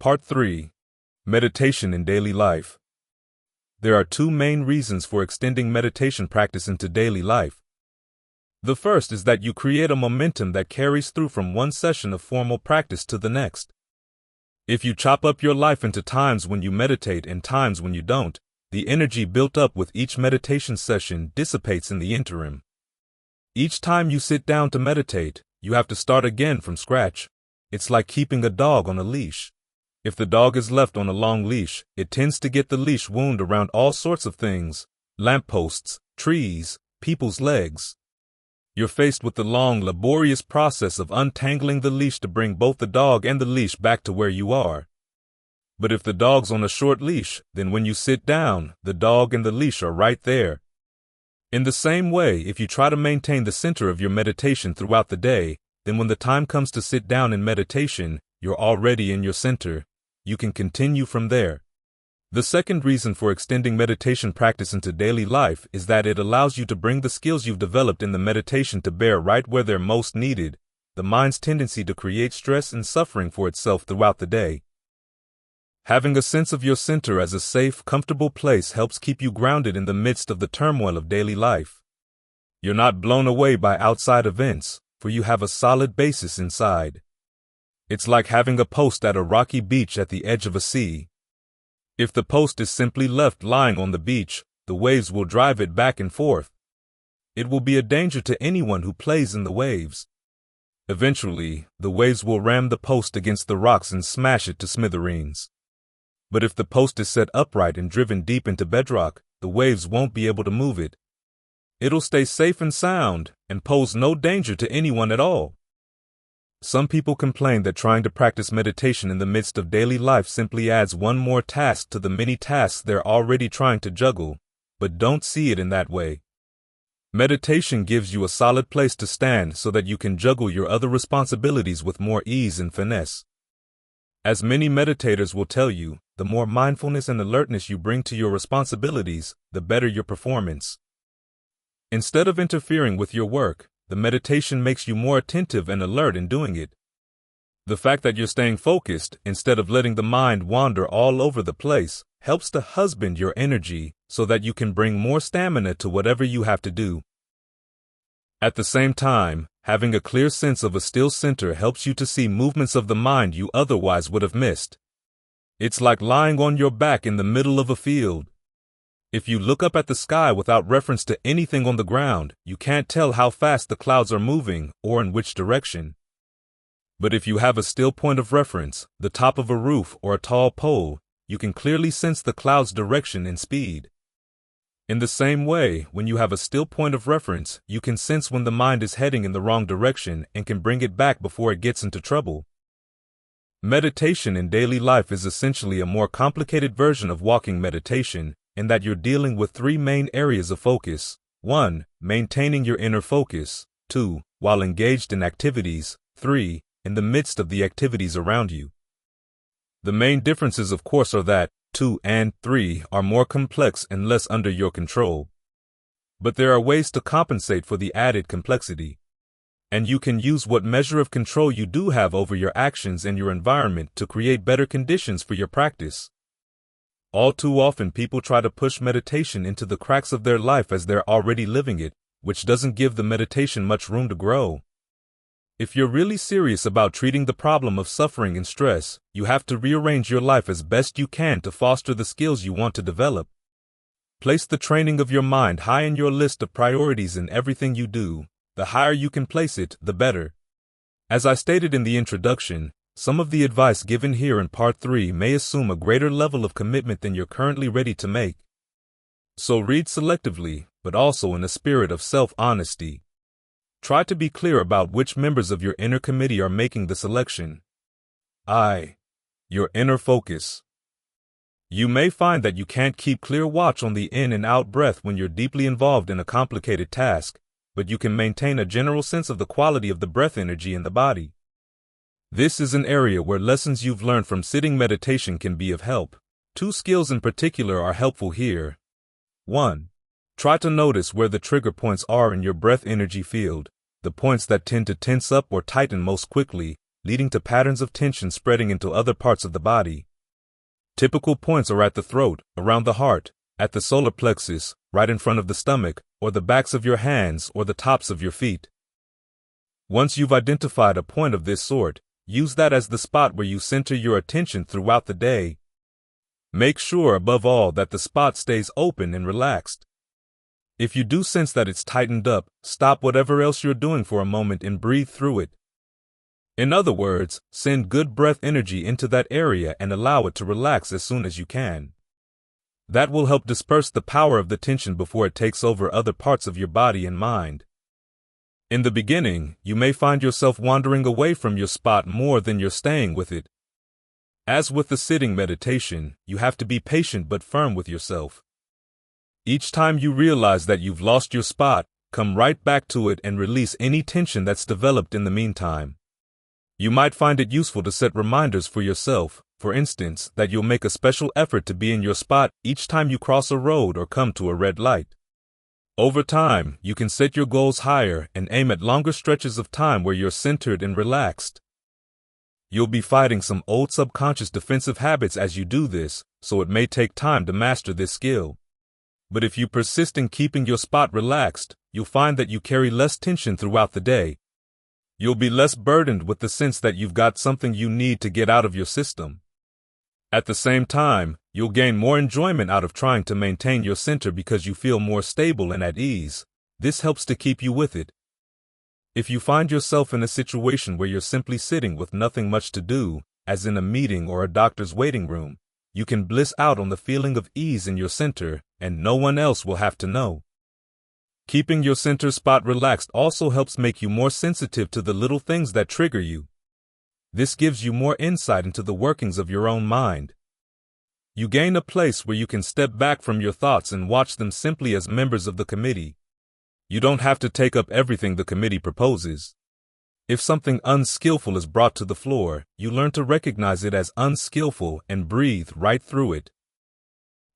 Part 3. Meditation in Daily Life. There are two main reasons for extending meditation practice into daily life. The first is that you create a momentum that carries through from one session of formal practice to the next. If you chop up your life into times when you meditate and times when you don't, the energy built up with each meditation session dissipates in the interim. Each time you sit down to meditate, you have to start again from scratch. It's like keeping a dog on a leash. If the dog is left on a long leash, it tends to get the leash wound around all sorts of things: lampposts, trees, people's legs. You're faced with the long, laborious process of untangling the leash to bring both the dog and the leash back to where you are. But if the dog's on a short leash, then when you sit down, the dog and the leash are right there. In the same way, if you try to maintain the center of your meditation throughout the day, then when the time comes to sit down in meditation, you're already in your center. You can continue from there. The second reason for extending meditation practice into daily life is that it allows you to bring the skills you've developed in the meditation to bear right where they're most needed: the mind's tendency to create stress and suffering for itself throughout the day. Having a sense of your center as a safe, comfortable place helps keep you grounded in the midst of the turmoil of daily life. You're not blown away by outside events, for you have a solid basis inside. It's like having a post at a rocky beach at the edge of a sea. If the post is simply left lying on the beach, the waves will drive it back and forth. It will be a danger to anyone who plays in the waves. Eventually, the waves will ram the post against the rocks and smash it to smithereens. But if the post is set upright and driven deep into bedrock, the waves won't be able to move it. It'll stay safe and sound and pose no danger to anyone at all. Some people complain that trying to practice meditation in the midst of daily life simply adds one more task to the many tasks they're already trying to juggle, but don't see it in that way. Meditation gives you a solid place to stand so that you can juggle your other responsibilities with more ease and finesse. As many meditators will tell you, the more mindfulness and alertness you bring to your responsibilities, the better your performance. Instead of interfering with your work, the meditation makes you more attentive and alert in doing it. The fact that you're staying focused, instead of letting the mind wander all over the place, helps to husband your energy so that you can bring more stamina to whatever you have to do. At the same time, having a clear sense of a still center helps you to see movements of the mind you otherwise would have missed. It's like lying on your back in the middle of a field. If you look up at the sky without reference to anything on the ground, you can't tell how fast the clouds are moving or in which direction. But if you have a still point of reference, the top of a roof or a tall pole, you can clearly sense the cloud's direction and speed. In the same way, when you have a still point of reference, you can sense when the mind is heading in the wrong direction and can bring it back before it gets into trouble. Meditation in daily life is essentially a more complicated version of walking meditation, in that you're dealing with three main areas of focus. 1. Maintaining your inner focus. 2. While engaged in activities. 3. In the midst of the activities around you. The main differences, of course, are that 2 and 3 are more complex and less under your control. But there are ways to compensate for the added complexity. And you can use what measure of control you do have over your actions and your environment to create better conditions for your practice. All too often, people try to push meditation into the cracks of their life as they're already living it, which doesn't give the meditation much room to grow. If you're really serious about treating the problem of suffering and stress, you have to rearrange your life as best you can to foster the skills you want to develop. Place the training of your mind high in your list of priorities in everything you do. The higher you can place it, the better. As I stated in the introduction, some of the advice given here in Part 3 may assume a greater level of commitment than you're currently ready to make. So read selectively, but also in a spirit of self-honesty. Try to be clear about which members of your inner committee are making the selection. Your inner focus. You may find that you can't keep clear watch on the in and out breath when you're deeply involved in a complicated task, but you can maintain a general sense of the quality of the breath energy in the body. This is an area where lessons you've learned from sitting meditation can be of help. 2 skills in particular are helpful here. 1. Try to notice where the trigger points are in your breath energy field, the points that tend to tense up or tighten most quickly, leading to patterns of tension spreading into other parts of the body. Typical points are at the throat, around the heart, at the solar plexus, right in front of the stomach, or the backs of your hands or the tops of your feet. Once you've identified a point of this sort, use that as the spot where you center your attention throughout the day. Make sure, above all, that the spot stays open and relaxed. If you do sense that it's tightened up, stop whatever else you're doing for a moment and breathe through it. In other words, send good breath energy into that area and allow it to relax as soon as you can. That will help disperse the power of the tension before it takes over other parts of your body and mind. In the beginning, you may find yourself wandering away from your spot more than you're staying with it. As with the sitting meditation, you have to be patient but firm with yourself. Each time you realize that you've lost your spot, come right back to it and release any tension that's developed in the meantime. You might find it useful to set reminders for yourself, for instance, that you'll make a special effort to be in your spot each time you cross a road or come to a red light. Over time, you can set your goals higher and aim at longer stretches of time where you're centered and relaxed. You'll be fighting some old subconscious defensive habits as you do this, so it may take time to master this skill. But if you persist in keeping your spot relaxed, you'll find that you carry less tension throughout the day. You'll be less burdened with the sense that you've got something you need to get out of your system. At the same time, you'll gain more enjoyment out of trying to maintain your center because you feel more stable and at ease. This helps to keep you with it. If you find yourself in a situation where you're simply sitting with nothing much to do, as in a meeting or a doctor's waiting room, you can bliss out on the feeling of ease in your center, and no one else will have to know. Keeping your center spot relaxed also helps make you more sensitive to the little things that trigger you. This gives you more insight into the workings of your own mind. You gain a place where you can step back from your thoughts and watch them simply as members of the committee. You don't have to take up everything the committee proposes. If something unskillful is brought to the floor, you learn to recognize it as unskillful and breathe right through it.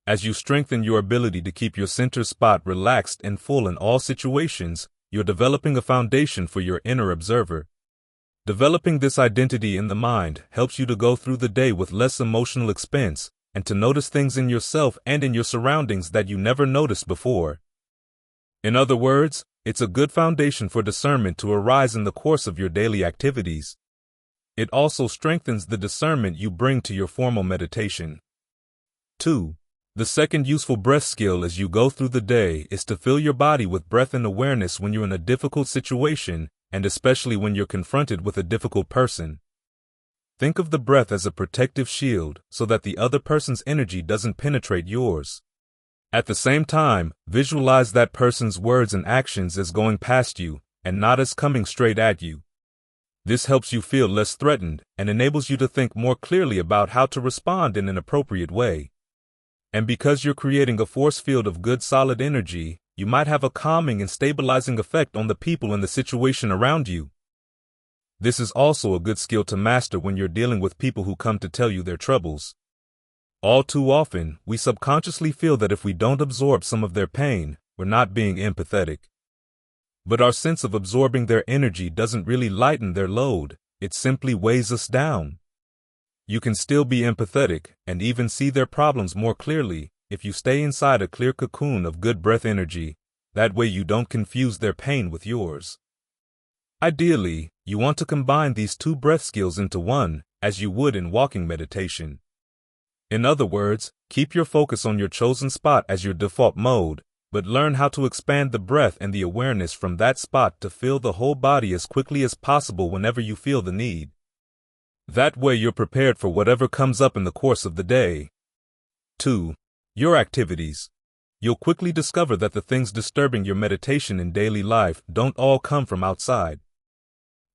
As you strengthen your ability to keep your center spot relaxed and full in all situations, you're developing a foundation for your inner observer. Developing this identity in the mind helps you to go through the day with less emotional expense and to notice things in yourself and in your surroundings that you never noticed before. In other words, it's a good foundation for discernment to arise in the course of your daily activities. It also strengthens the discernment you bring to your formal meditation. 2. The second useful breath skill as you go through the day is to fill your body with breath and awareness when you're in a difficult situation, and especially when you're confronted with a difficult person. Think of the breath as a protective shield so that the other person's energy doesn't penetrate yours. At the same time, visualize that person's words and actions as going past you and not as coming straight at you. This helps you feel less threatened and enables you to think more clearly about how to respond in an appropriate way. And because you're creating a force field of good solid energy, you might have a calming and stabilizing effect on the people in the situation around you. This is also a good skill to master when you're dealing with people who come to tell you their troubles. All too often, we subconsciously feel that if we don't absorb some of their pain, we're not being empathetic. But our sense of absorbing their energy doesn't really lighten their load, it simply weighs us down. You can still be empathetic and even see their problems more clearly if you stay inside a clear cocoon of good breath energy. That way you don't confuse their pain with yours. Ideally, you want to combine these two breath skills into one, as you would in walking meditation. In other words, keep your focus on your chosen spot as your default mode, but learn how to expand the breath and the awareness from that spot to fill the whole body as quickly as possible whenever you feel the need. That way you're prepared for whatever comes up in the course of the day. 2. Your activities. You'll quickly discover that the things disturbing your meditation in daily life don't all come from outside.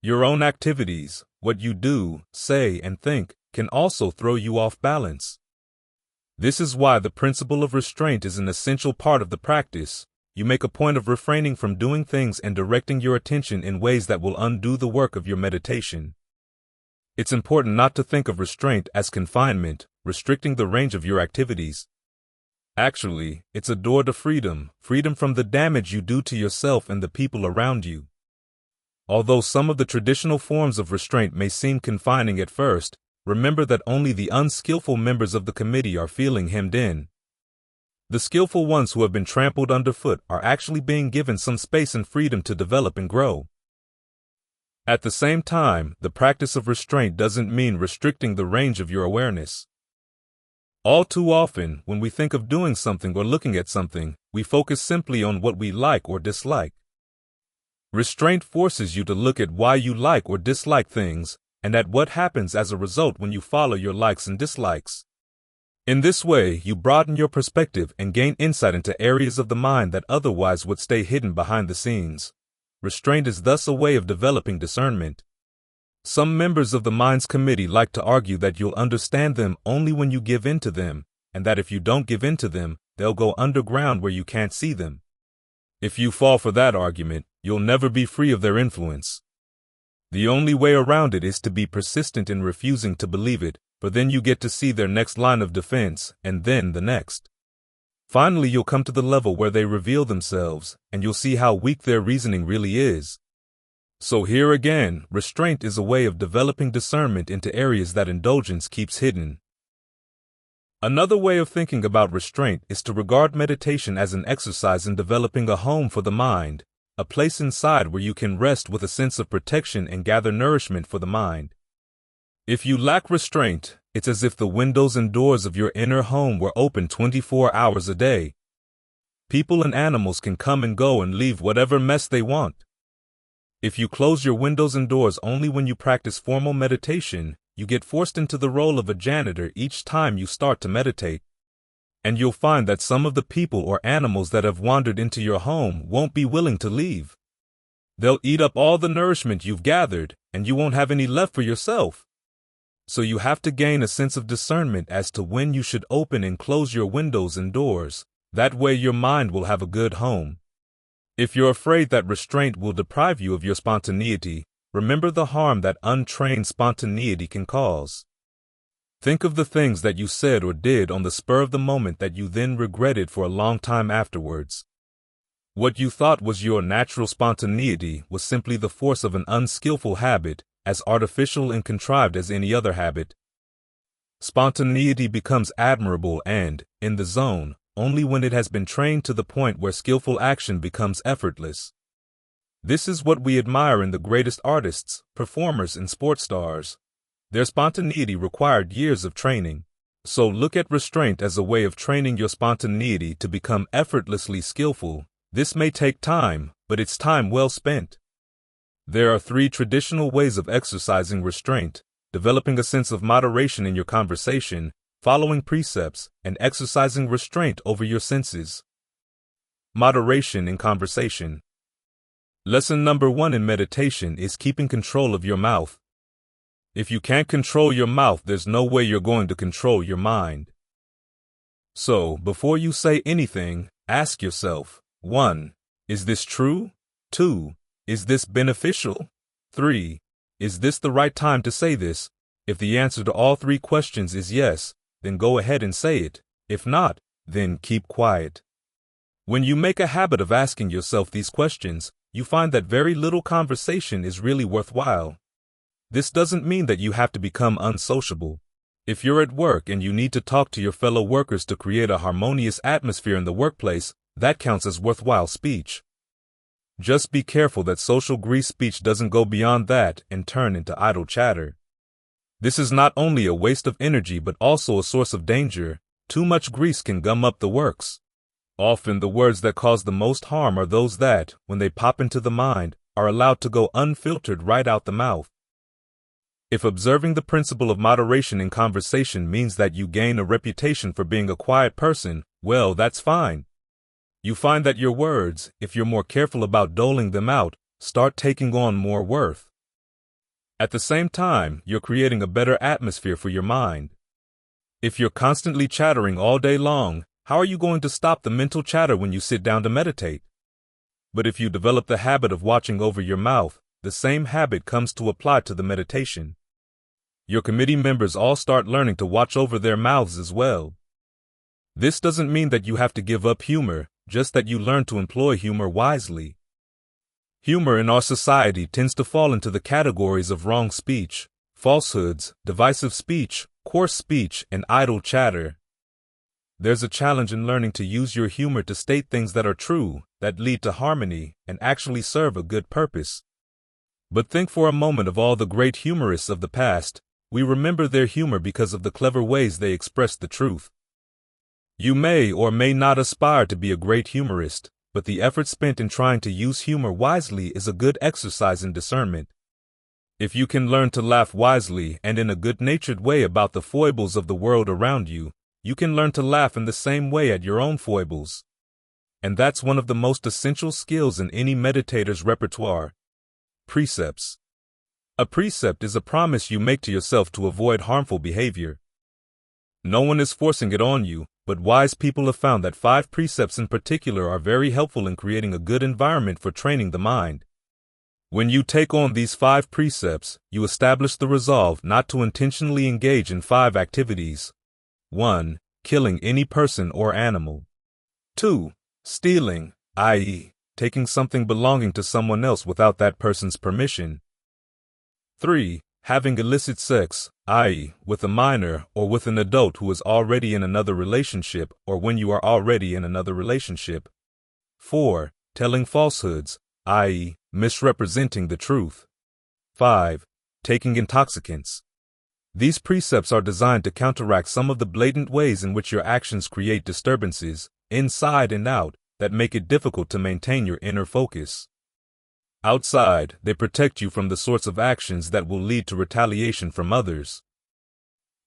Your own activities, what you do, say, and think, can also throw you off balance. This is why the principle of restraint is an essential part of the practice. You make a point of refraining from doing things and directing your attention in ways that will undo the work of your meditation. It's important not to think of restraint as confinement, restricting the range of your activities. Actually, it's a door to freedom, freedom from the damage you do to yourself and the people around you. Although some of the traditional forms of restraint may seem confining at first, remember that only the unskillful members of the committee are feeling hemmed in. The skillful ones who have been trampled underfoot are actually being given some space and freedom to develop and grow. At the same time, the practice of restraint doesn't mean restricting the range of your awareness. All too often, when we think of doing something or looking at something, we focus simply on what we like or dislike. Restraint forces you to look at why you like or dislike things, and at what happens as a result when you follow your likes and dislikes. In this way, you broaden your perspective and gain insight into areas of the mind that otherwise would stay hidden behind the scenes. Restraint is thus a way of developing discernment. Some members of the mind's committee like to argue that you'll understand them only when you give in to them, and that if you don't give in to them, they'll go underground where you can't see them. If you fall for that argument, you'll never be free of their influence. The only way around it is to be persistent in refusing to believe it, for then you get to see their next line of defense, and then the next. Finally, you'll come to the level where they reveal themselves, and you'll see how weak their reasoning really is. So here again, restraint is a way of developing discernment into areas that indulgence keeps hidden. Another way of thinking about restraint is to regard meditation as an exercise in developing a home for the mind, a place inside where you can rest with a sense of protection and gather nourishment for the mind. If you lack restraint, it's as if the windows and doors of your inner home were open 24 hours a day. People and animals can come and go and leave whatever mess they want. If you close your windows and doors only when you practice formal meditation, you get forced into the role of a janitor each time you start to meditate. And you'll find that some of the people or animals that have wandered into your home won't be willing to leave. They'll eat up all the nourishment you've gathered, and you won't have any left for yourself. So you have to gain a sense of discernment as to when you should open and close your windows and doors. That way your mind will have a good home. If you're afraid that restraint will deprive you of your spontaneity, remember the harm that untrained spontaneity can cause. Think of the things that you said or did on the spur of the moment that you then regretted for a long time afterwards. What you thought was your natural spontaneity was simply the force of an unskillful habit, as artificial and contrived as any other habit. Spontaneity becomes admirable and, in the zone, only when it has been trained to the point where skillful action becomes effortless. This is what we admire in the greatest artists, performers, and sports stars. Their spontaneity required years of training. So look at restraint as a way of training your spontaneity to become effortlessly skillful. This may take time, but it's time well spent. There are 3 traditional ways of exercising restraint: developing a sense of moderation in your conversation, following precepts, and exercising restraint over your senses. Moderation in conversation. Lesson number 1 in meditation is keeping control of your mouth. If you can't control your mouth, there's no way you're going to control your mind. So, before you say anything, ask yourself, 1. Is this true? 2. Is this beneficial? 3. Is this the right time to say this? If the answer to all 3 questions is yes, then go ahead and say it. If not, then keep quiet. When you make a habit of asking yourself these questions, you find that very little conversation is really worthwhile. This doesn't mean that you have to become unsociable. If you're at work and you need to talk to your fellow workers to create a harmonious atmosphere in the workplace, that counts as worthwhile speech. Just be careful that social grease speech doesn't go beyond that and turn into idle chatter. This is not only a waste of energy but also a source of danger. Too much grease can gum up the works. Often the words that cause the most harm are those that, when they pop into the mind, are allowed to go unfiltered right out the mouth. If observing the principle of moderation in conversation means that you gain a reputation for being a quiet person, well, that's fine. You find that your words, if you're more careful about doling them out, start taking on more worth. At the same time, you're creating a better atmosphere for your mind. If you're constantly chattering all day long, how are you going to stop the mental chatter when you sit down to meditate? But if you develop the habit of watching over your mouth, the same habit comes to apply to the meditation. Your committee members all start learning to watch over their mouths as well. This doesn't mean that you have to give up humor, just that you learn to employ humor wisely. Humor in our society tends to fall into the categories of wrong speech, falsehoods, divisive speech, coarse speech, and idle chatter. There's a challenge in learning to use your humor to state things that are true, that lead to harmony, and actually serve a good purpose. But think for a moment of all the great humorists of the past. We remember their humor because of the clever ways they expressed the truth. You may or may not aspire to be a great humorist, but the effort spent in trying to use humor wisely is a good exercise in discernment. If you can learn to laugh wisely and in a good-natured way about the foibles of the world around you, you can learn to laugh in the same way at your own foibles. And that's one of the most essential skills in any meditator's repertoire. Precepts. A precept is a promise you make to yourself to avoid harmful behavior. No one is forcing it on you, but wise people have found that 5 precepts in particular are very helpful in creating a good environment for training the mind. When you take on these 5 precepts, you establish the resolve not to intentionally engage in 5 activities. 1. Killing any person or animal. 2. Stealing, i.e., taking something belonging to someone else without that person's permission. 3. Having illicit sex, i.e., with a minor or with an adult who is already in another relationship or when you are already in another relationship. 4. Telling falsehoods, i.e., misrepresenting the truth. 5. Taking intoxicants. These precepts are designed to counteract some of the blatant ways in which your actions create disturbances, inside and out, that make it difficult to maintain your inner focus. Outside, they protect you from the sorts of actions that will lead to retaliation from others.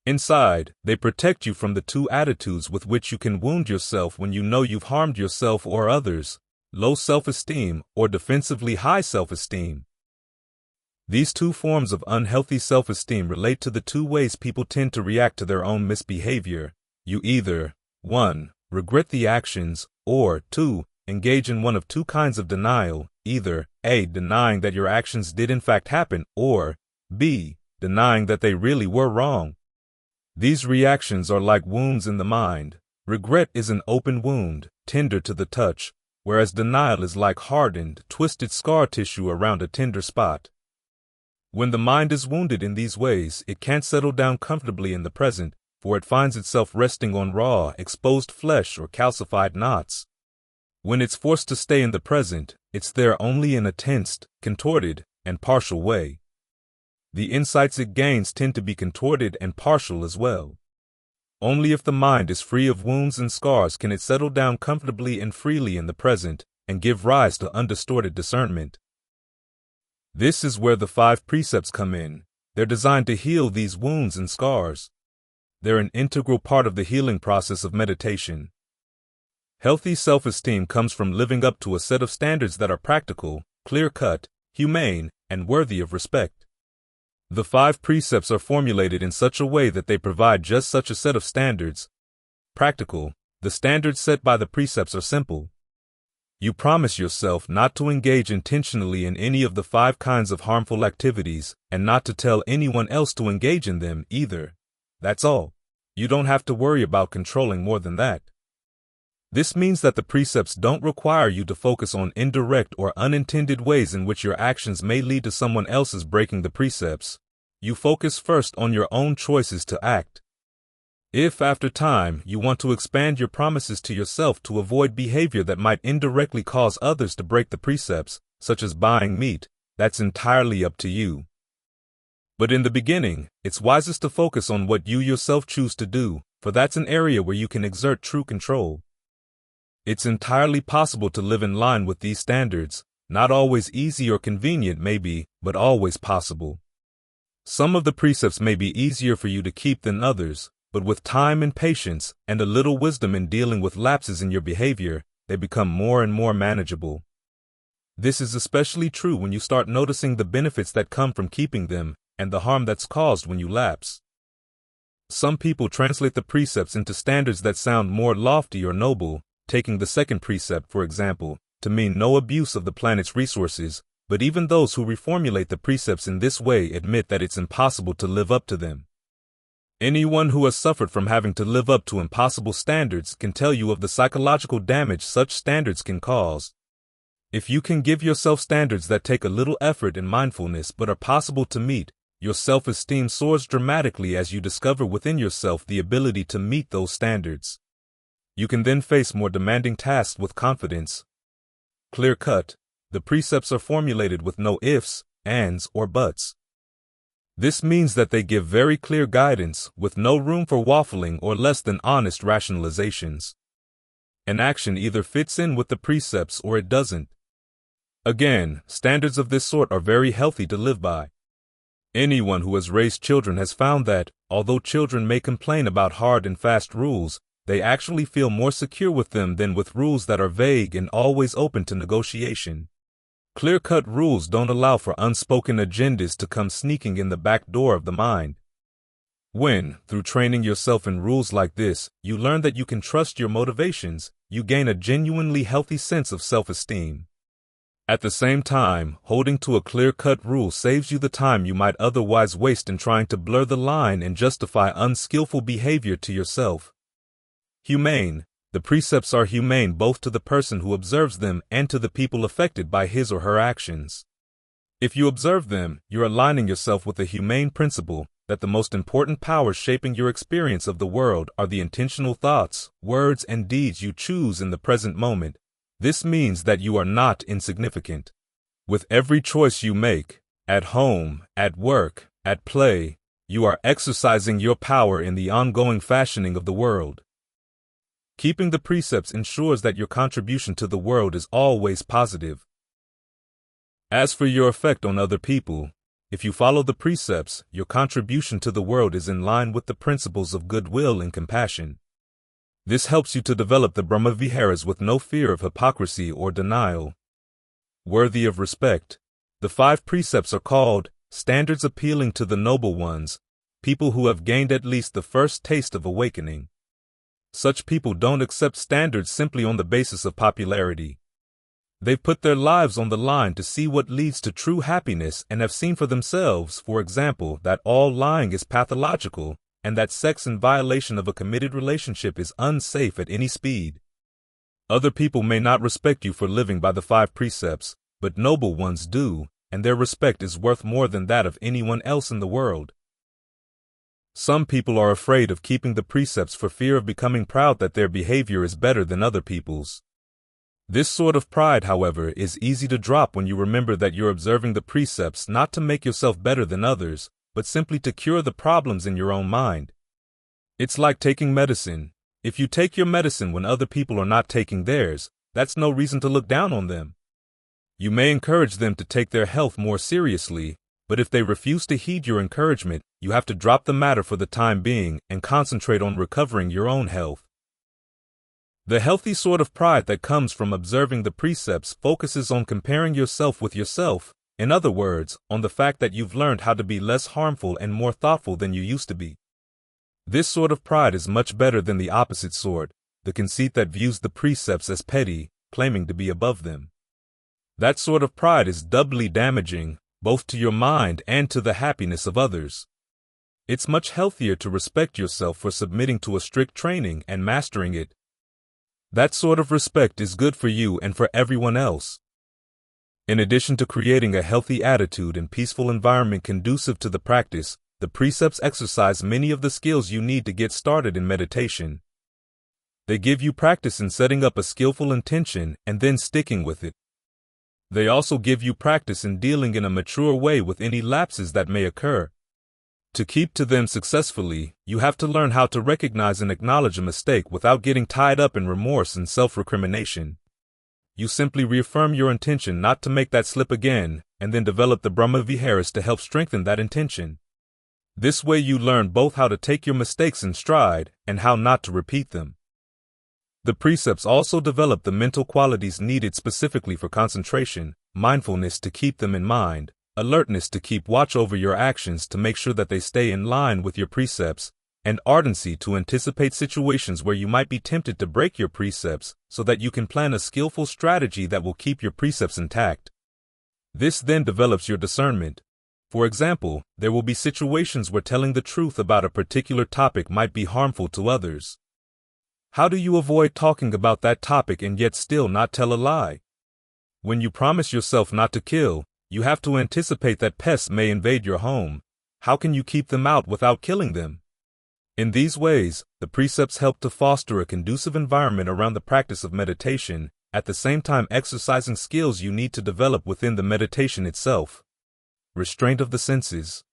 Inside, they protect you from the 2 attitudes with which you can wound yourself when you know you've harmed yourself or others: low self-esteem or defensively high self-esteem. These 2 forms of unhealthy self-esteem relate to the 2 ways people tend to react to their own misbehavior. You either 1. Regret the actions, or 2. Engage in one of 2 kinds of denial, either A. Denying that your actions did in fact happen, or B. Denying that they really were wrong. These reactions are like wounds in the mind. Regret is an open wound, tender to the touch, whereas denial is like hardened, twisted scar tissue around a tender spot. When the mind is wounded in these ways, it can't settle down comfortably in the present, for it finds itself resting on raw, exposed flesh or calcified knots. When it's forced to stay in the present, it's there only in a tensed, contorted, and partial way. The insights it gains tend to be contorted and partial as well. Only if the mind is free of wounds and scars can it settle down comfortably and freely in the present and give rise to undistorted discernment. This is where the 5 precepts come in. They're designed to heal these wounds and scars. They're an integral part of the healing process of meditation. Healthy self-esteem comes from living up to a set of standards that are practical, clear-cut, humane, and worthy of respect. The 5 precepts are formulated in such a way that they provide just such a set of standards. Practical. The standards set by the precepts are simple. You promise yourself not to engage intentionally in any of the 5 kinds of harmful activities, and not to tell anyone else to engage in them either. That's all. You don't have to worry about controlling more than that. This means that the precepts don't require you to focus on indirect or unintended ways in which your actions may lead to someone else's breaking the precepts. You focus first on your own choices to act. If, after time, you want to expand your promises to yourself to avoid behavior that might indirectly cause others to break the precepts, such as buying meat, that's entirely up to you. But in the beginning, it's wisest to focus on what you yourself choose to do, for that's an area where you can exert true control. It's entirely possible to live in line with these standards, not always easy or convenient maybe, but always possible. Some of the precepts may be easier for you to keep than others, but with time and patience, and a little wisdom in dealing with lapses in your behavior, they become more and more manageable. This is especially true when you start noticing the benefits that come from keeping them, and the harm that's caused when you lapse. Some people translate the precepts into standards that sound more lofty or noble, taking the second precept, for example, to mean no abuse of the planet's resources, but even those who reformulate the precepts in this way admit that it's impossible to live up to them. Anyone who has suffered from having to live up to impossible standards can tell you of the psychological damage such standards can cause. If you can give yourself standards that take a little effort and mindfulness but are possible to meet, your self-esteem soars dramatically as you discover within yourself the ability to meet those standards. You can then face more demanding tasks with confidence. Clear-cut, the precepts are formulated with no ifs, ands, or buts. This means that they give very clear guidance, with no room for waffling or less than honest rationalizations. An action either fits in with the precepts or it doesn't. Again, standards of this sort are very healthy to live by. Anyone who has raised children has found that, although children may complain about hard and fast rules, they actually feel more secure with them than with rules that are vague and always open to negotiation. Clear-cut rules don't allow for unspoken agendas to come sneaking in the back door of the mind. When, through training yourself in rules like this, you learn that you can trust your motivations, you gain a genuinely healthy sense of self-esteem. At the same time, holding to a clear-cut rule saves you the time you might otherwise waste in trying to blur the line and justify unskillful behavior to yourself. Humane. The precepts are humane both to the person who observes them and to the people affected by his or her actions. If you observe them, you're aligning yourself with the humane principle that the most important powers shaping your experience of the world are the intentional thoughts, words, and deeds you choose in the present moment. This means that you are not insignificant. With every choice you make, at home, at work, at play, you are exercising your power in the ongoing fashioning of the world. Keeping the precepts ensures that your contribution to the world is always positive. As for your effect on other people, if you follow the precepts, your contribution to the world is in line with the principles of goodwill and compassion. This helps you to develop the Brahma-viharas with no fear of hypocrisy or denial. Worthy of respect. The 5 precepts are called standards appealing to the noble ones, people who have gained at least the first taste of awakening. Such people don't accept standards simply on the basis of popularity. They've put their lives on the line to see what leads to true happiness and have seen for themselves, for example, that all lying is pathological and that sex in violation of a committed relationship is unsafe at any speed. Other people may not respect you for living by the 5 precepts, but noble ones do, and their respect is worth more than that of anyone else in the world. Some people are afraid of keeping the precepts for fear of becoming proud that their behavior is better than other people's. This sort of pride, however, is easy to drop when you remember that you're observing the precepts not to make yourself better than others, but simply to cure the problems in your own mind. It's like taking medicine. If you take your medicine when other people are not taking theirs, that's no reason to look down on them. You may encourage them to take their health more seriously, but if they refuse to heed your encouragement, you have to drop the matter for the time being and concentrate on recovering your own health. The healthy sort of pride that comes from observing the precepts focuses on comparing yourself with yourself, in other words, on the fact that you've learned how to be less harmful and more thoughtful than you used to be. This sort of pride is much better than the opposite sort, the conceit that views the precepts as petty, claiming to be above them. That sort of pride is doubly damaging, both to your mind and to the happiness of others. It's much healthier to respect yourself for submitting to a strict training and mastering it. That sort of respect is good for you and for everyone else. In addition to creating a healthy attitude and peaceful environment conducive to the practice, the precepts exercise many of the skills you need to get started in meditation. They give you practice in setting up a skillful intention and then sticking with it. They also give you practice in dealing in a mature way with any lapses that may occur. To keep to them successfully, you have to learn how to recognize and acknowledge a mistake without getting tied up in remorse and self-recrimination. You simply reaffirm your intention not to make that slip again, and then develop the Brahma-viharas to help strengthen that intention. This way you learn both how to take your mistakes in stride and how not to repeat them. The precepts also develop the mental qualities needed specifically for concentration, mindfulness to keep them in mind, alertness to keep watch over your actions to make sure that they stay in line with your precepts, and ardency to anticipate situations where you might be tempted to break your precepts so that you can plan a skillful strategy that will keep your precepts intact. This then develops your discernment. For example, there will be situations where telling the truth about a particular topic might be harmful to others. How do you avoid talking about that topic and yet still not tell a lie? When you promise yourself not to kill, you have to anticipate that pests may invade your home. How can you keep them out without killing them? In these ways, the precepts help to foster a conducive environment around the practice of meditation, at the same time exercising skills you need to develop within the meditation itself. Restraint of the senses.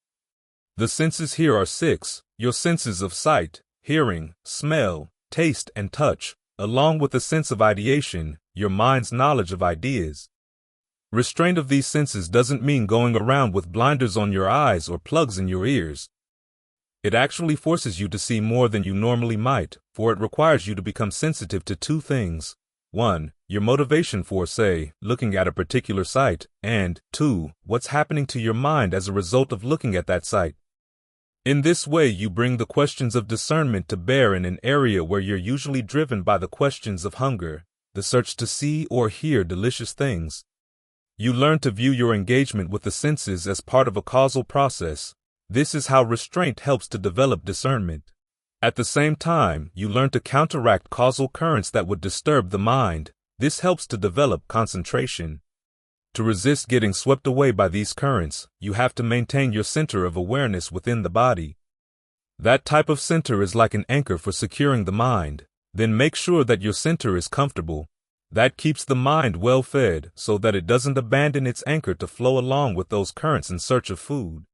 The senses here are 6, your senses of sight, hearing, smell, taste, and touch, along with the sense of ideation, your mind's knowledge of ideas. Restraint of these senses doesn't mean going around with blinders on your eyes or plugs in your ears. It actually forces you to see more than you normally might, for it requires you to become sensitive to 2 things. 1. Your motivation for, say, looking at a particular sight, and 2. What's happening to your mind as a result of looking at that sight. In this way, you bring the questions of discernment to bear in an area where you're usually driven by the questions of hunger, the search to see or hear delicious things. You learn to view your engagement with the senses as part of a causal process. This is how restraint helps to develop discernment. At the same time, you learn to counteract causal currents that would disturb the mind. This helps to develop concentration. To resist getting swept away by these currents, you have to maintain your center of awareness within the body. That type of center is like an anchor for securing the mind. Then make sure that your center is comfortable. That keeps the mind well fed so that it doesn't abandon its anchor to flow along with those currents in search of food.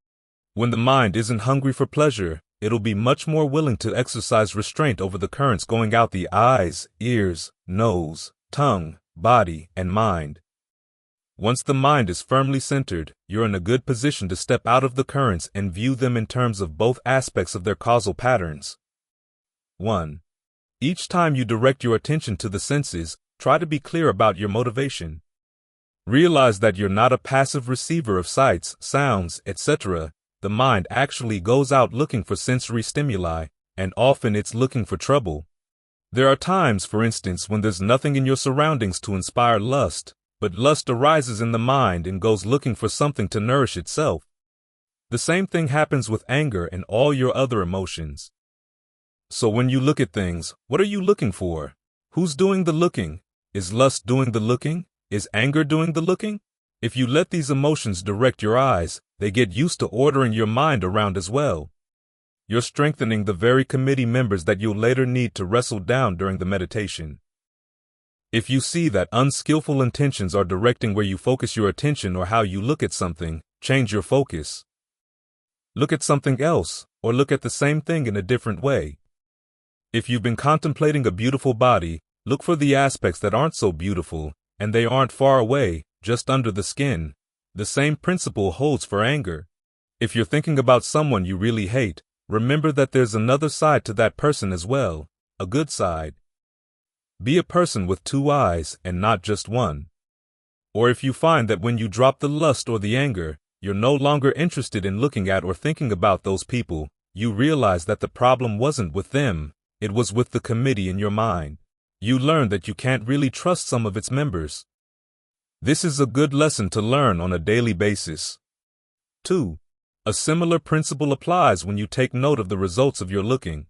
When the mind isn't hungry for pleasure, it'll be much more willing to exercise restraint over the currents going out the eyes, ears, nose, tongue, body, and mind. Once the mind is firmly centered, you're in a good position to step out of the currents and view them in terms of both aspects of their causal patterns. 1. Each time you direct your attention to the senses, try to be clear about your motivation. Realize that you're not a passive receiver of sights, sounds, etc. The mind actually goes out looking for sensory stimuli, and often it's looking for trouble. There are times, for instance, when there's nothing in your surroundings to inspire lust, but lust arises in the mind and goes looking for something to nourish itself. The same thing happens with anger and all your other emotions. So when you look at things, what are you looking for? Who's doing the looking? Is lust doing the looking? Is anger doing the looking? If you let these emotions direct your eyes, they get used to ordering your mind around as well. You're strengthening the very committee members that you'll later need to wrestle down during the meditation. If you see that unskillful intentions are directing where you focus your attention or how you look at something, change your focus. Look at something else, or look at the same thing in a different way. If you've been contemplating a beautiful body, look for the aspects that aren't so beautiful, and they aren't far away, just under the skin. The same principle holds for anger. If you're thinking about someone you really hate, remember that there's another side to that person as well, a good side. Be a person with 2 eyes and not just one. Or if you find that when you drop the lust or the anger, you're no longer interested in looking at or thinking about those people, you realize that the problem wasn't with them, it was with the committee in your mind. You learn that you can't really trust some of its members. This is a good lesson to learn on a daily basis. 2. A similar principle applies when you take note of the results of your looking.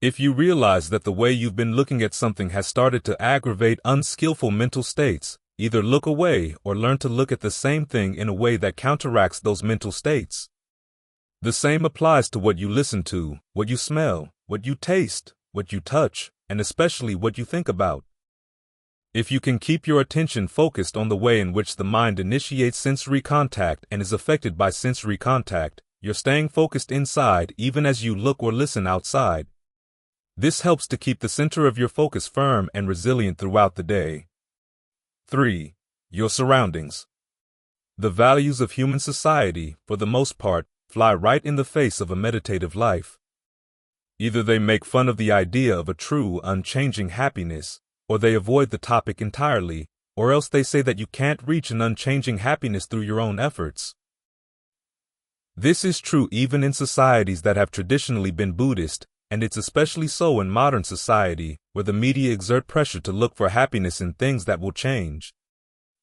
If you realize that the way you've been looking at something has started to aggravate unskillful mental states, either look away or learn to look at the same thing in a way that counteracts those mental states. The same applies to what you listen to, what you smell, what you taste, what you touch, and especially what you think about. If you can keep your attention focused on the way in which the mind initiates sensory contact and is affected by sensory contact, you're staying focused inside even as you look or listen outside. This helps to keep the center of your focus firm and resilient throughout the day. 3. Your surroundings. The values of human society, for the most part, fly right in the face of a meditative life. Either they make fun of the idea of a true, unchanging happiness, or they avoid the topic entirely, or else they say that you can't reach an unchanging happiness through your own efforts. This is true even in societies that have traditionally been Buddhist, and it's especially so in modern society, where the media exert pressure to look for happiness in things that will change.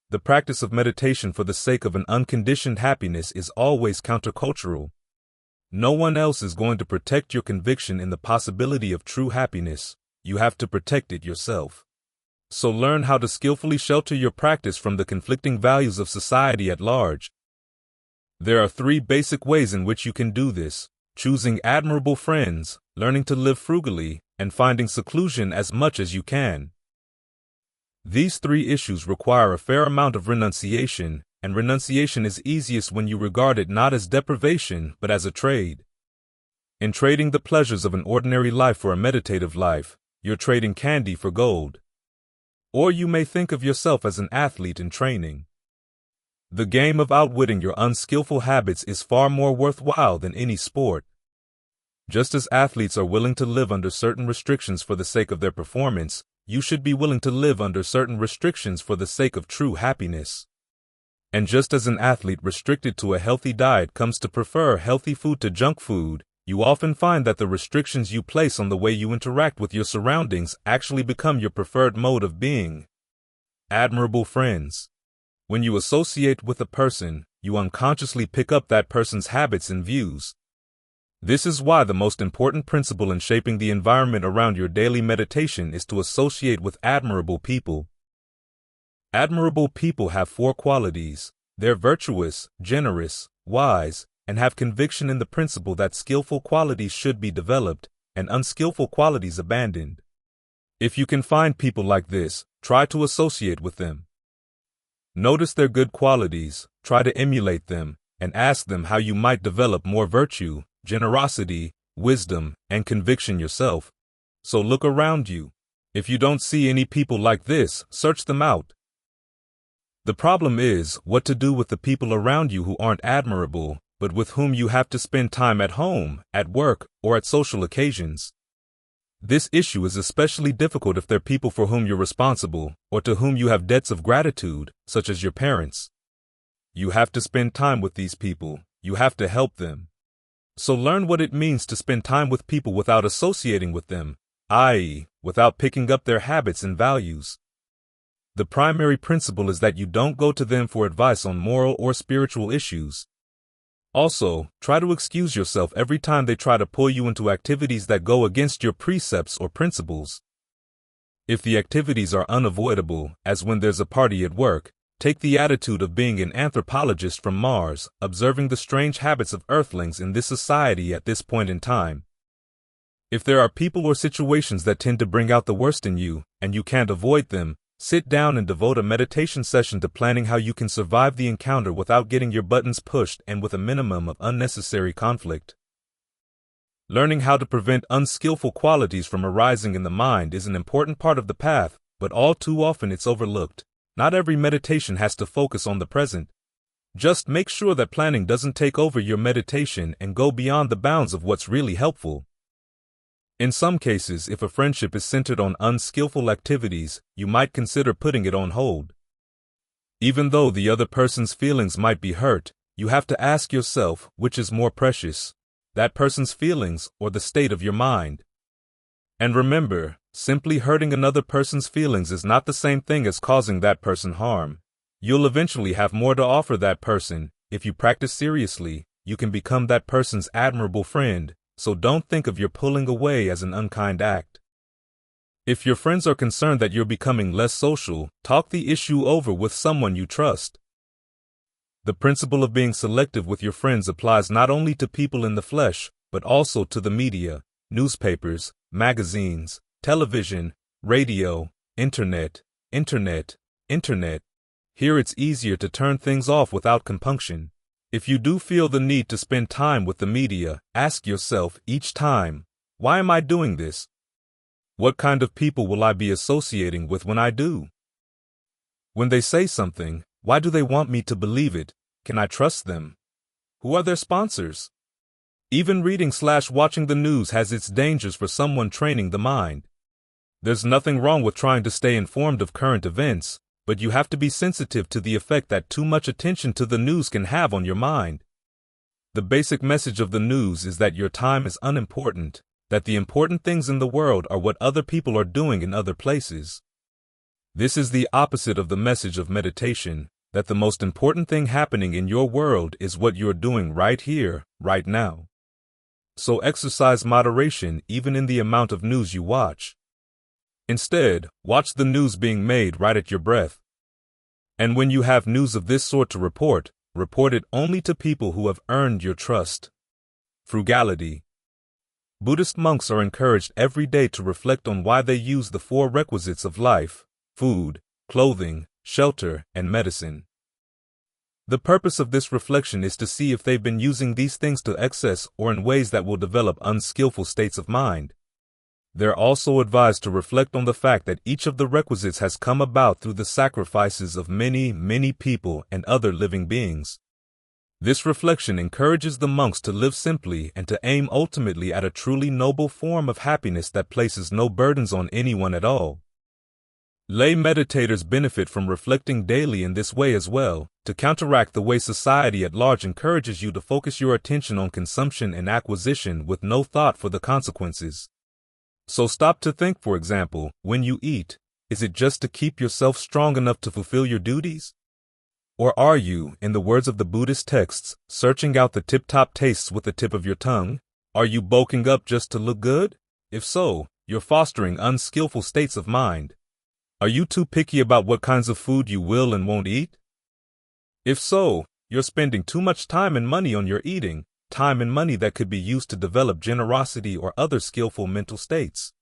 The practice of meditation for the sake of an unconditioned happiness is always countercultural. No one else is going to protect your conviction in the possibility of true happiness. You have to protect it yourself. So learn how to skillfully shelter your practice from the conflicting values of society at large. There are 3 basic ways in which you can do this: choosing admirable friends, learning to live frugally, and finding seclusion as much as you can. These 3 issues require a fair amount of renunciation, and renunciation is easiest when you regard it not as deprivation but as a trade. In trading the pleasures of an ordinary life for a meditative life, you're trading candy for gold. Or you may think of yourself as an athlete in training. The game of outwitting your unskillful habits is far more worthwhile than any sport. Just as athletes are willing to live under certain restrictions for the sake of their performance, you should be willing to live under certain restrictions for the sake of true happiness. And just as an athlete restricted to a healthy diet comes to prefer healthy food to junk food, you often find that the restrictions you place on the way you interact with your surroundings actually become your preferred mode of being. Admirable friends. When you associate with a person, you unconsciously pick up that person's habits and views. This is why the most important principle in shaping the environment around your daily meditation is to associate with admirable people. Admirable people have 4 qualities. They're virtuous, generous, wise, and have conviction in the principle that skillful qualities should be developed and unskillful qualities abandoned. If you can find people like this, try to associate with them. Notice their good qualities, try to emulate them, and ask them how you might develop more virtue, generosity, wisdom, and conviction yourself. So look around you. If you don't see any people like this, search them out. The problem is what to do with the people around you who aren't admirable, but with whom you have to spend time at home, at work, or at social occasions. This issue is especially difficult if they're people for whom you're responsible, or to whom you have debts of gratitude, such as your parents. You have to spend time with these people. You have to help them. So learn what it means to spend time with people without associating with them, i.e., without picking up their habits and values. The primary principle is that you don't go to them for advice on moral or spiritual issues. Also, try to excuse yourself every time they try to pull you into activities that go against your precepts or principles. If the activities are unavoidable, as when there's a party at work, take the attitude of being an anthropologist from Mars, observing the strange habits of Earthlings in this society at this point in time. If there are people or situations that tend to bring out the worst in you, and you can't avoid them, sit down and devote a meditation session to planning how you can survive the encounter without getting your buttons pushed and with a minimum of unnecessary conflict. Learning how to prevent unskillful qualities from arising in the mind is an important part of the path, but all too often it's overlooked. Not every meditation has to focus on the present. Just make sure that planning doesn't take over your meditation and go beyond the bounds of what's really helpful. In some cases, if a friendship is centered on unskillful activities, you might consider putting it on hold. Even though the other person's feelings might be hurt, you have to ask yourself which is more precious, that person's feelings or the state of your mind. And remember, simply hurting another person's feelings is not the same thing as causing that person harm. You'll eventually have more to offer that person. If you practice seriously, you can become that person's admirable friend. So don't think of your pulling away as an unkind act. If your friends are concerned that you're becoming less social, talk the issue over with someone you trust. The principle of being selective with your friends applies not only to people in the flesh, but also to the media, newspapers, magazines, television, radio, internet. Here it's easier to turn things off without compunction. If you do feel the need to spend time with the media, ask yourself each time, why am I doing this? What kind of people will I be associating with when I do? When they say something, why do they want me to believe it? Can I trust them? Who are their sponsors? Even reading/watching the news has its dangers for someone training the mind. There's nothing wrong with trying to stay informed of current events, but you have to be sensitive to the effect that too much attention to the news can have on your mind. The basic message of the news is that your time is unimportant, that the important things in the world are what other people are doing in other places. This is the opposite of the message of meditation, that the most important thing happening in your world is what you're doing right here, right now. So exercise moderation even in the amount of news you watch. Instead, watch the news being made right at your breath. And when you have news of this sort to report, report it only to people who have earned your trust. Frugality. Buddhist monks are encouraged every day to reflect on why they use the four requisites of life: food, clothing, shelter, and medicine. The purpose of this reflection is to see if they've been using these things to excess or in ways that will develop unskillful states of mind. They're also advised to reflect on the fact that each of the requisites has come about through the sacrifices of many, many people and other living beings. This reflection encourages the monks to live simply and to aim ultimately at a truly noble form of happiness that places no burdens on anyone at all. Lay meditators benefit from reflecting daily in this way as well, to counteract the way society at large encourages you to focus your attention on consumption and acquisition with no thought for the consequences. So stop to think, for example, when you eat, is it just to keep yourself strong enough to fulfill your duties? Or are you, in the words of the Buddhist texts, searching out the tip-top tastes with the tip of your tongue? Are you bulking up just to look good? If so, you're fostering unskillful states of mind. Are you too picky about what kinds of food you will and won't eat? If so, you're spending too much time and money on your eating, time and money that could be used to develop generosity or other skillful mental states.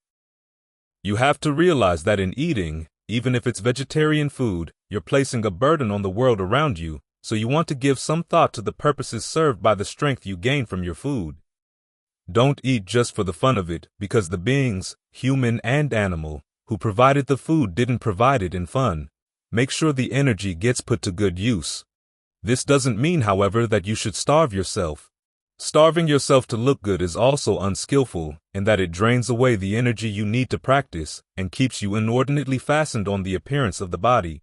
You have to realize that in eating, even if it's vegetarian food, you're placing a burden on the world around you, so you want to give some thought to the purposes served by the strength you gain from your food. Don't eat just for the fun of it, because the beings, human and animal, who provided the food didn't provide it in fun. Make sure the energy gets put to good use. This doesn't mean, however, that you should starve yourself. Starving yourself to look good is also unskillful, in that it drains away the energy you need to practice and keeps you inordinately fastened on the appearance of the body.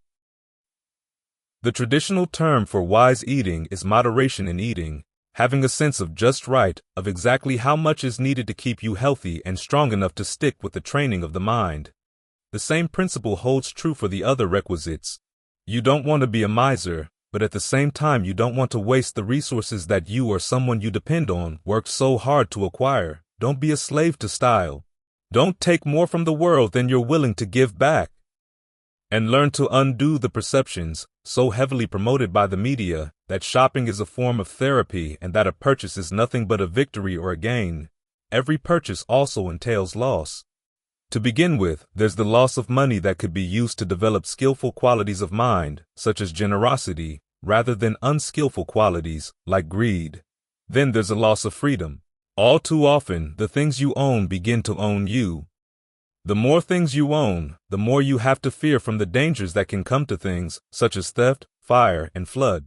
The traditional term for wise eating is moderation in eating, having a sense of just right, of exactly how much is needed to keep you healthy and strong enough to stick with the training of the mind. The same principle holds true for the other requisites. You don't want to be a miser, but at the same time you don't want to waste the resources that you or someone you depend on worked so hard to acquire. Don't be a slave to style. Don't take more from the world than you're willing to give back. And learn to undo the perceptions, so heavily promoted by the media, that shopping is a form of therapy and that a purchase is nothing but a victory or a gain. Every purchase also entails loss. To begin with, there's the loss of money that could be used to develop skillful qualities of mind, such as generosity, rather than unskillful qualities, like greed. Then there's a loss of freedom. All too often, the things you own begin to own you. The more things you own, the more you have to fear from the dangers that can come to things, such as theft, fire, and flood.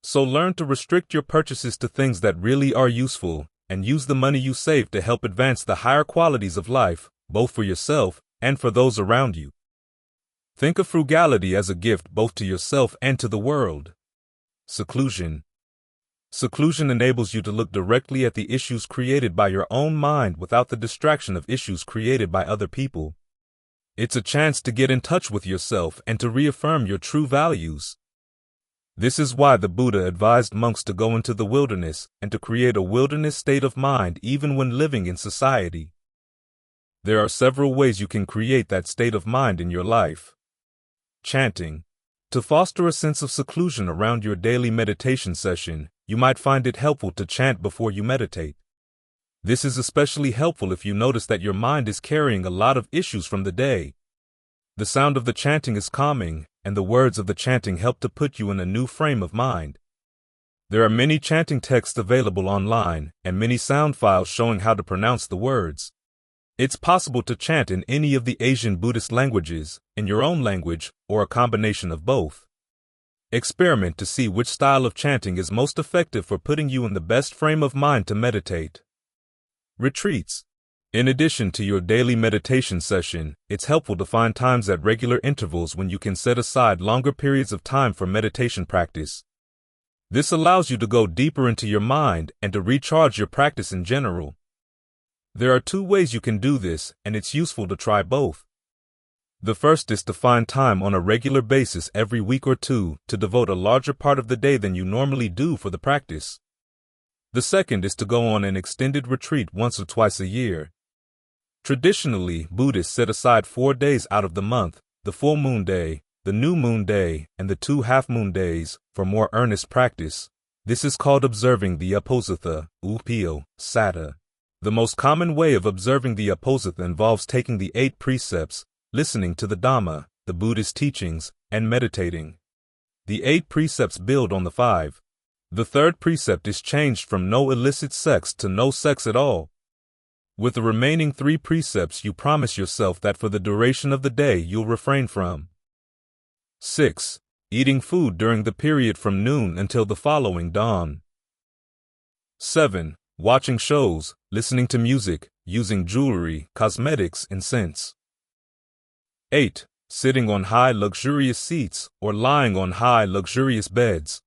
So learn to restrict your purchases to things that really are useful, and use the money you save to help advance the higher qualities of life, both for yourself and for those around you. Think of frugality as a gift both to yourself and to the world. Seclusion. Seclusion enables you to look directly at the issues created by your own mind without the distraction of issues created by other people. It's a chance to get in touch with yourself and to reaffirm your true values. This is why the Buddha advised monks to go into the wilderness and to create a wilderness state of mind even when living in society. There are several ways you can create that state of mind in your life. Chanting. To foster a sense of seclusion around your daily meditation session, you might find it helpful to chant before you meditate. This is especially helpful if you notice that your mind is carrying a lot of issues from the day. The sound of the chanting is calming, and the words of the chanting help to put you in a new frame of mind. There are many chanting texts available online, and many sound files showing how to pronounce the words. It's possible to chant in any of the Asian Buddhist languages, in your own language, or a combination of both. Experiment to see which style of chanting is most effective for putting you in the best frame of mind to meditate. Retreats. In addition to your daily meditation session, it's helpful to find times at regular intervals when you can set aside longer periods of time for meditation practice. This allows you to go deeper into your mind and to recharge your practice in general. There are two ways you can do this, and it's useful to try both. The first is to find time on a regular basis every week or two to devote a larger part of the day than you normally do for the practice. The second is to go on an extended retreat once or twice a year. Traditionally, Buddhists set aside 4 days out of the month, the full moon day, the new moon day, and the 2 half-moon days, for more earnest practice. This is called observing the Appositha, Upio, Satta. The most common way of observing the Appositha involves taking the 8 precepts, listening to the Dhamma, the Buddhist teachings, and meditating. The 8 precepts build on the 5. The 3rd precept is changed from no illicit sex to no sex at all. With the remaining 3 precepts, you promise yourself that for the duration of the day you'll refrain from 6. Eating food during the period from noon until the following dawn. 7. Watching shows, listening to music, using jewelry, cosmetics, and scents. 8. Sitting on high luxurious seats or lying on high luxurious beds.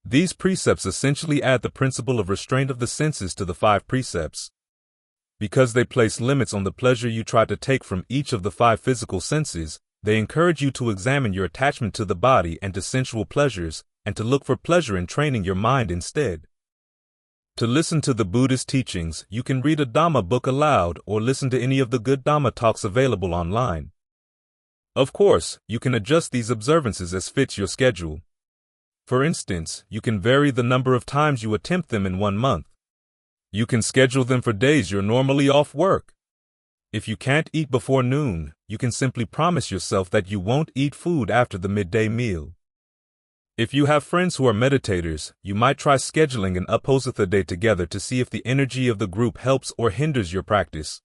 These precepts essentially add the principle of restraint of the senses to the 5 precepts. Because they place limits on the pleasure you try to take from each of the 5 physical senses, they encourage you to examine your attachment to the body and to sensual pleasures, and to look for pleasure in training your mind instead. To listen to the Buddhist teachings, you can read a Dhamma book aloud or listen to any of the good Dhamma talks available online. Of course, you can adjust these observances as fits your schedule. For instance, you can vary the number of times you attempt them in 1 month. You can schedule them for days you're normally off work. If you can't eat before noon, you can simply promise yourself that you won't eat food after the midday meal. If you have friends who are meditators, you might try scheduling an Appositha day together to see if the energy of the group helps or hinders your practice.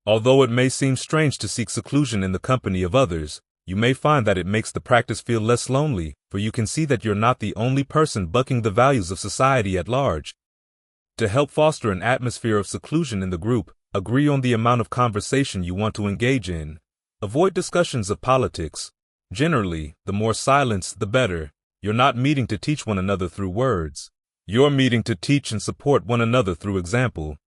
Although it may seem strange to seek seclusion in the company of others, you may find that it makes the practice feel less lonely, for you can see that you're not the only person bucking the values of society at large. To help foster an atmosphere of seclusion in the group, agree on the amount of conversation you want to engage in. Avoid discussions of politics. Generally, the more silence, the better. You're not meeting to teach one another through words. You're meeting to teach and support one another through example.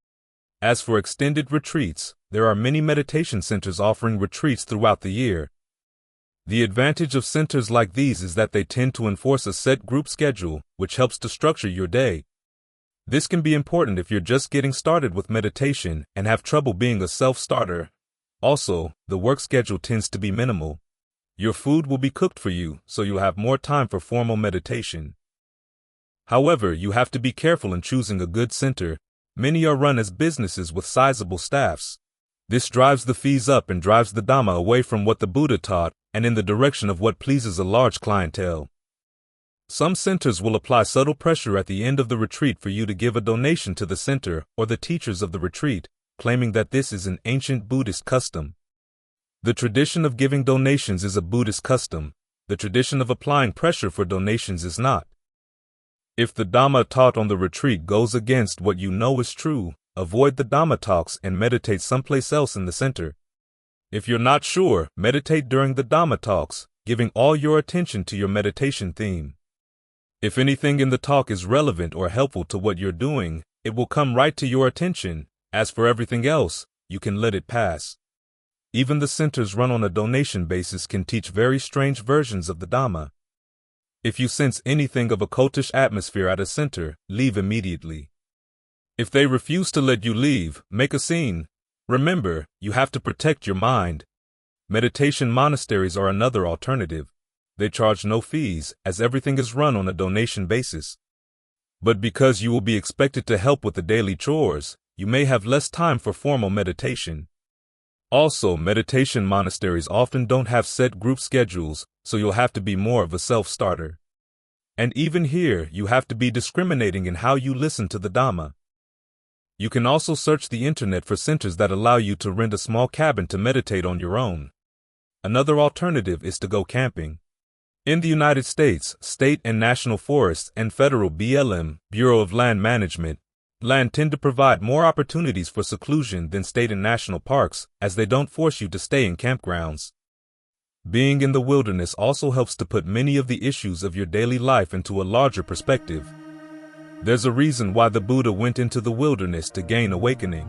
As for extended retreats, there are many meditation centers offering retreats throughout the year. The advantage of centers like these is that they tend to enforce a set group schedule, which helps to structure your day. This can be important if you're just getting started with meditation and have trouble being a self-starter. Also, the work schedule tends to be minimal. Your food will be cooked for you, so you'll have more time for formal meditation. However, you have to be careful in choosing a good center. Many are run as businesses with sizable staffs. This drives the fees up and drives the Dhamma away from what the Buddha taught and in the direction of what pleases a large clientele. Some centers will apply subtle pressure at the end of the retreat for you to give a donation to the center or the teachers of the retreat, claiming that this is an ancient Buddhist custom. The tradition of giving donations is a Buddhist custom. The tradition of applying pressure for donations is not. If the Dhamma taught on the retreat goes against what you know is true, avoid the Dhamma talks and meditate someplace else in the center. If you're not sure, meditate during the Dhamma talks, giving all your attention to your meditation theme. If anything in the talk is relevant or helpful to what you're doing, it will come right to your attention. As for everything else, you can let it pass. Even the centers run on a donation basis can teach very strange versions of the Dhamma. If you sense anything of a cultish atmosphere at a center, leave immediately. If they refuse to let you leave, make a scene. Remember, you have to protect your mind. Meditation monasteries are another alternative. They charge no fees, as everything is run on a donation basis. But because you will be expected to help with the daily chores, you may have less time for formal meditation. Also, meditation monasteries often don't have set group schedules, so you'll have to be more of a self-starter. And even here, you have to be discriminating in how you listen to the Dhamma. You can also search the internet for centers that allow you to rent a small cabin to meditate on your own. Another alternative is to go camping. In the United States, state and national forests and federal BLM, Bureau of Land Management, land tend to provide more opportunities for seclusion than state and national parks, as they don't force you to stay in campgrounds. Being in the wilderness also helps to put many of the issues of your daily life into a larger perspective. There's a reason why the Buddha went into the wilderness to gain awakening.